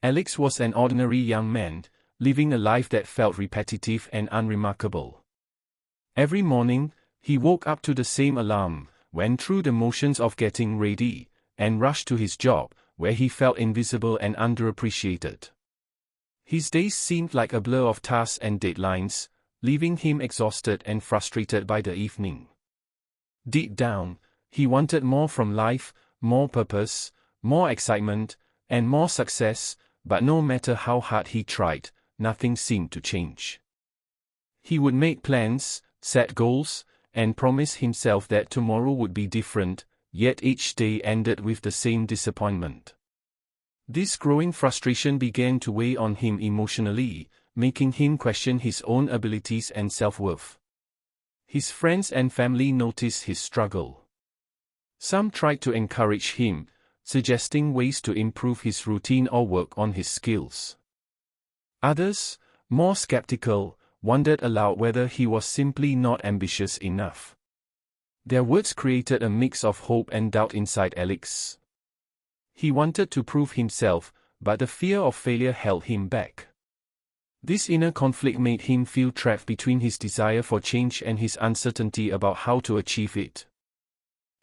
Alex was an ordinary young man, living a life that felt repetitive and unremarkable. Every morning, he woke up to the same alarm, went through the motions of getting ready, and rushed to his job, where he felt invisible and underappreciated. His days seemed like a blur of tasks and deadlines, leaving him exhausted and frustrated by the evening. Deep down, he wanted more from life, more purpose, more excitement, and more success, but no matter how hard he tried, nothing seemed to change. He would make plans, set goals, and promise himself that tomorrow would be different, yet each day ended with the same disappointment. This growing frustration began to weigh on him emotionally, making him question his own abilities and self-worth. His friends and family noticed his struggle. Some tried to encourage him, suggesting ways to improve his routine or work on his skills. Others, more skeptical, wondered aloud whether he was simply not ambitious enough. Their words created a mix of hope and doubt inside Alex. He wanted to prove himself, but the fear of failure held him back. This inner conflict made him feel trapped between his desire for change and his uncertainty about how to achieve it.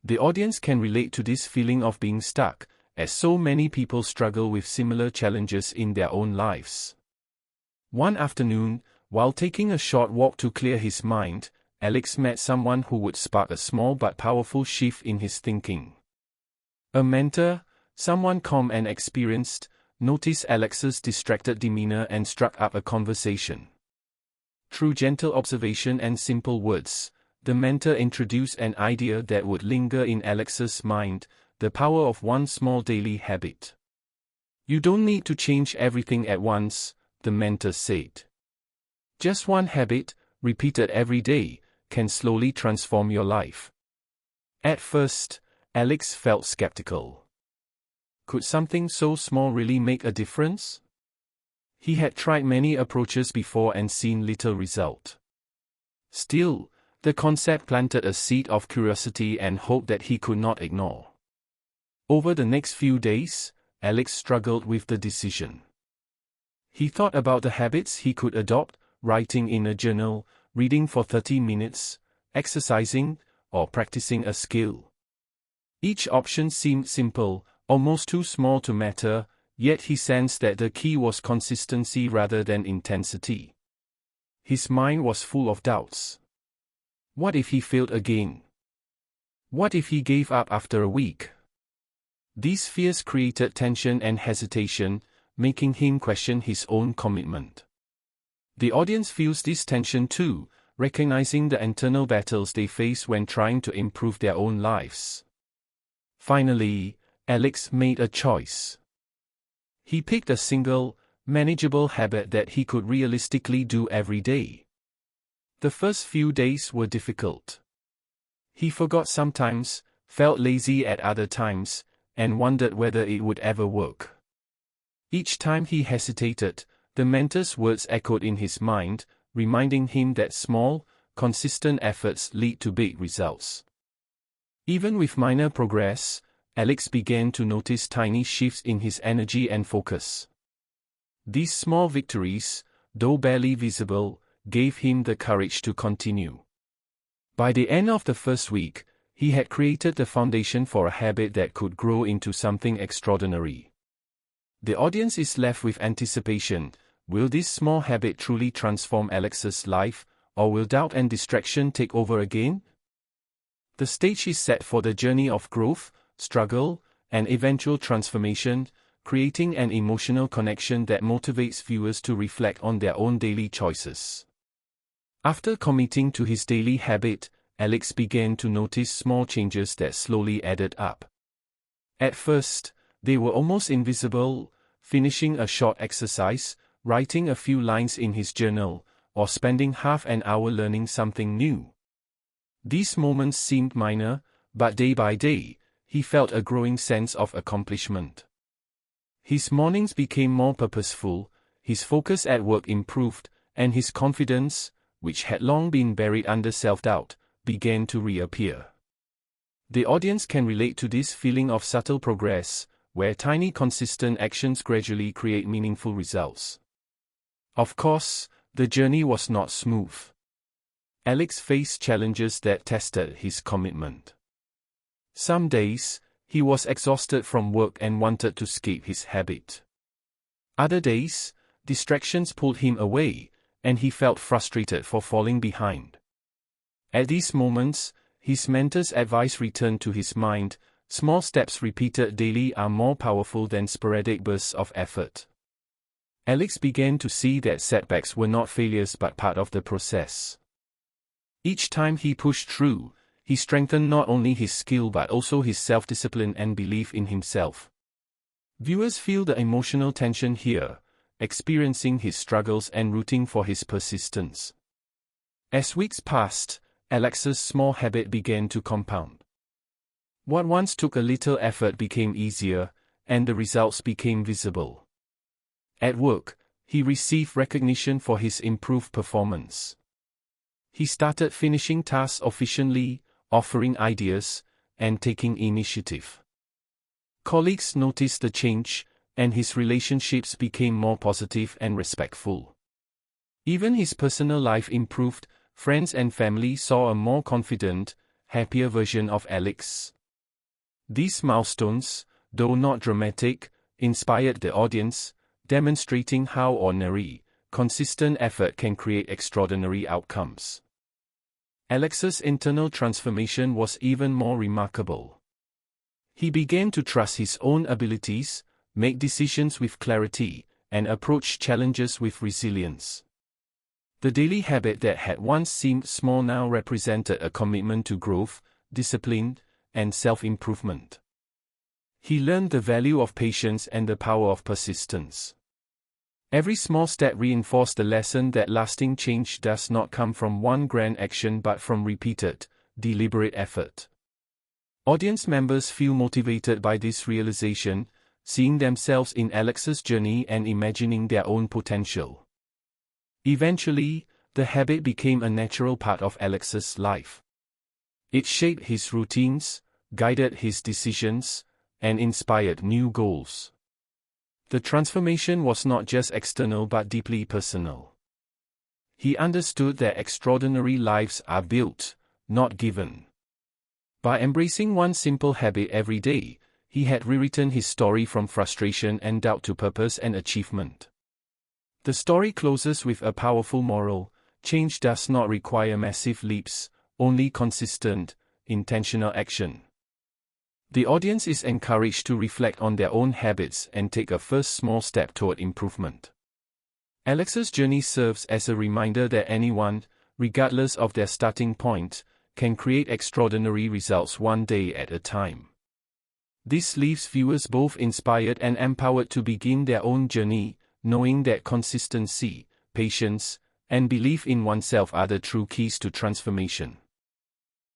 The audience can relate to this feeling of being stuck, as so many people struggle with similar challenges in their own lives. One afternoon, while taking a short walk to clear his mind, Alex met someone who would spark a small but powerful shift in his thinking. A mentor, someone calm and experienced, noticed Alex's distracted demeanor and struck up a conversation. Through gentle observation and simple words, the mentor introduced an idea that would linger in Alex's mind: the power of one small daily habit. "You don't need to change everything at once," the mentor said. "Just one habit, repeated every day, can slowly transform your life." At first, Alex felt skeptical. Could something so small really make a difference? He had tried many approaches before and seen little result. Still, the concept planted a seed of curiosity and hope that he could not ignore. Over the next few days, Alex struggled with the decision. He thought about the habits he could adopt: writing in a journal, reading for 30 minutes, exercising, or practicing a skill. Each option seemed simple, almost too small to matter, yet he sensed that the key was consistency rather than intensity. His mind was full of doubts. What if he failed again? What if he gave up after a week? These fears created tension and hesitation, making him question his own commitment. The audience feels this tension too, recognizing the internal battles they face when trying to improve their own lives. Finally, Alex made a choice. He picked a single, manageable habit that he could realistically do every day. The first few days were difficult. He forgot sometimes, felt lazy at other times, and wondered whether it would ever work. Each time he hesitated, the mentor's words echoed in his mind, reminding him that small, consistent efforts lead to big results. Even with minor progress, Alex began to notice tiny shifts in his energy and focus. These small victories, though barely visible, gave him the courage to continue. By the end of the first week, he had created the foundation for a habit that could grow into something extraordinary. The audience is left with anticipation. Will this small habit truly transform Alex's life, or will doubt and distraction take over again? The stage is set for the journey of growth, struggle, and eventual transformation, creating an emotional connection that motivates viewers to reflect on their own daily choices. After committing to his daily habit, Alex began to notice small changes that slowly added up. At first, they were almost invisible: finishing a short exercise, writing a few lines in his journal, or spending half an hour learning something new. These moments seemed minor, but day by day, he felt a growing sense of accomplishment. His mornings became more purposeful, his focus at work improved, and his confidence, which had long been buried under self-doubt, began to reappear. The audience can relate to this feeling of subtle progress, where tiny consistent actions gradually create meaningful results. Of course, the journey was not smooth. Alex faced challenges that tested his commitment. Some days, he was exhausted from work and wanted to escape his habit. Other days, distractions pulled him away, and he felt frustrated for falling behind. At these moments, his mentor's advice returned to his mind: small steps repeated daily are more powerful than sporadic bursts of effort. Alex began to see that setbacks were not failures but part of the process. Each time he pushed through, he strengthened not only his skill but also his self-discipline and belief in himself. Viewers feel the emotional tension here, experiencing his struggles and rooting for his persistence. As weeks passed, Alex's small habit began to compound. What once took a little effort became easier, and the results became visible. At work, he received recognition for his improved performance. He started finishing tasks efficiently, offering ideas, and taking initiative. Colleagues noticed the change, and his relationships became more positive and respectful. Even his personal life improved. Friends and family saw a more confident, happier version of Alex. These milestones, though not dramatic, inspired the audience, demonstrating how ordinary, consistent effort can create extraordinary outcomes. Alex's internal transformation was even more remarkable. He began to trust his own abilities, make decisions with clarity, and approach challenges with resilience. The daily habit that had once seemed small now represented a commitment to growth, discipline, and self-improvement. He learned the value of patience and the power of persistence. Every small step reinforced the lesson that lasting change does not come from one grand action but from repeated, deliberate effort. Audience members feel motivated by this realization, seeing themselves in Alex's journey and imagining their own potential. Eventually, the habit became a natural part of Alex's life. It shaped his routines, guided his decisions, and inspired new goals. The transformation was not just external but deeply personal. He understood that extraordinary lives are built, not given. By embracing one simple habit every day, he had rewritten his story from frustration and doubt to purpose and achievement. The story closes with a powerful moral: change does not require massive leaps, only consistent, intentional action. The audience is encouraged to reflect on their own habits and take a first small step toward improvement. Alex's journey serves as a reminder that anyone, regardless of their starting point, can create extraordinary results one day at a time. This leaves viewers both inspired and empowered to begin their own journey, knowing that consistency, patience, and belief in oneself are the true keys to transformation.